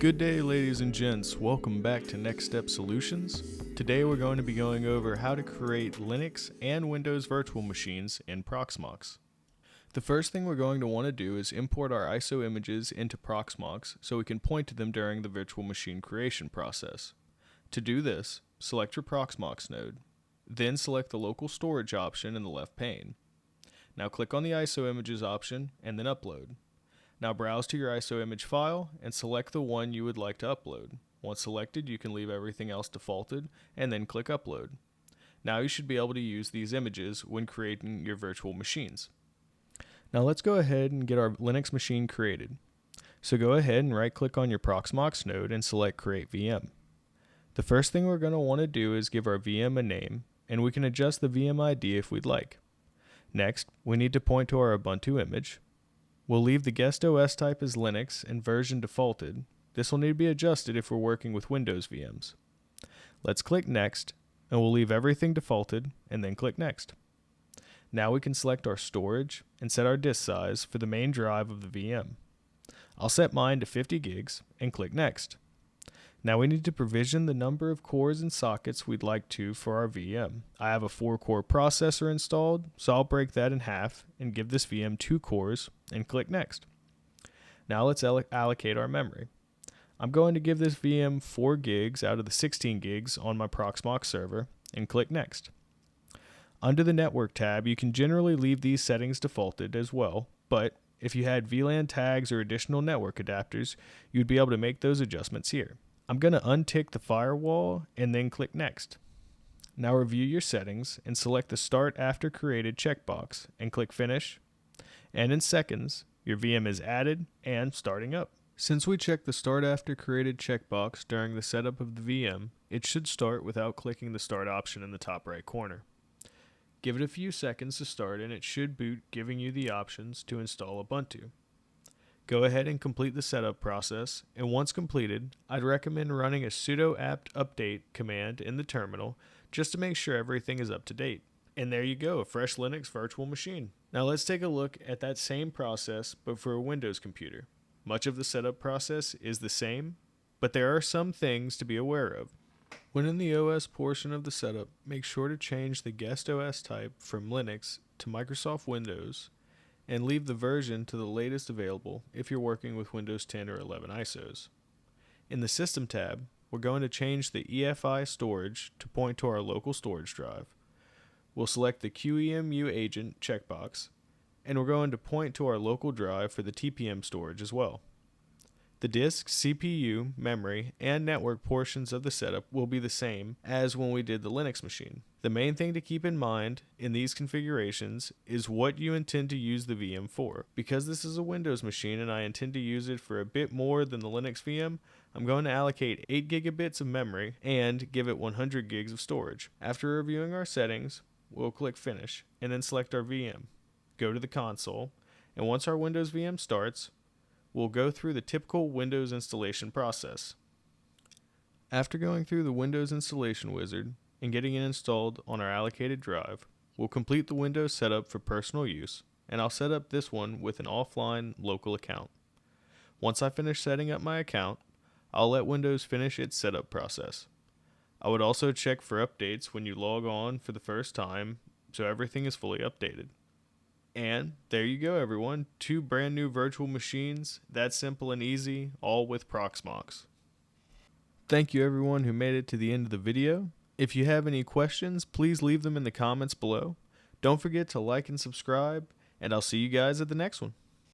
Good day, ladies and gents. Welcome back to Next Step Solutions. Today we're going to be going over how to create Linux and Windows virtual machines in Proxmox. The first thing we're going to want to do is import our ISO images into Proxmox so we can point to them during the virtual machine creation process. To do this, select your Proxmox node, then select the local storage option in the left pane. Now click on the ISO images option and then upload. Now browse to your ISO image file and select the one you would like to upload. Once selected, you can leave everything else defaulted and then click upload. Now you should be able to use these images when creating your virtual machines. Now let's go ahead and get our Linux machine created. So go ahead and right click on your Proxmox node and select Create VM. The first thing we're going to want to do is give our VM a name, and we can adjust the VM ID if we'd like. Next, we need to point to our Ubuntu image. We'll leave the guest OS type as Linux and version defaulted. This will need to be adjusted if we're working with Windows VMs. Let's click Next, and we'll leave everything defaulted and then click Next. Now we can select our storage and set our disk size for the main drive of the VM. I'll set mine to 50 gigs and click Next. Now we need to provision the number of cores and sockets we'd like to for our VM. I have a 4-core processor installed, so I'll break that in half and give this VM 2 cores and click Next. Now let's allocate our memory. I'm going to give this VM 4 gigs out of the 16 gigs on my Proxmox server and click Next. Under the Network tab, you can generally leave these settings defaulted as well, but if you had VLAN tags or additional network adapters, you'd be able to make those adjustments here. I'm going to untick the firewall and then click Next. Now review your settings and select the Start After Created checkbox and click Finish. And in seconds, your VM is added and starting up. Since we checked the Start After Created checkbox during the setup of the VM, it should start without clicking the Start option in the top right corner. Give it a few seconds to start and it should boot, giving you the options to install Ubuntu. Go ahead and complete the setup process, and once completed, I'd recommend running a sudo apt update command in the terminal just to make sure everything is up to date. And there you go, a fresh Linux virtual machine. Now let's take a look at that same process, but for a Windows computer. Much of the setup process is the same, but there are some things to be aware of. When in the OS portion of the setup, make sure to change the guest OS type from Linux to Microsoft Windows, and leave the version to the latest available if you're working with Windows 10 or 11 ISOs. In the System tab, we're going to change the EFI storage to point to our local storage drive. We'll select the QEMU agent checkbox, and we're going to point to our local drive for the TPM storage as well. The disk, CPU, memory, and network portions of the setup will be the same as when we did the Linux machine. The main thing to keep in mind in these configurations is what you intend to use the VM for. Because this is a Windows machine and I intend to use it for a bit more than the Linux VM, I'm going to allocate 8 gigabits of memory and give it 100 gigs of storage. After reviewing our settings, we'll click Finish and then select our VM. Go to the console, and once our Windows VM starts, we'll go through the typical Windows installation process. After going through the Windows installation wizard and getting it installed on our allocated drive, we'll complete the Windows setup for personal use, and I'll set up this one with an offline local account. Once I finish setting up my account, I'll let Windows finish its setup process. I would also check for updates when you log on for the first time, so everything is fully updated. And there you go, everyone. 2 brand new virtual machines. That's simple and easy, all with Proxmox. Thank you everyone who made it to the end of the video. If you have any questions, please leave them in the comments below. Don't forget to like and subscribe, and I'll see you guys at the next one.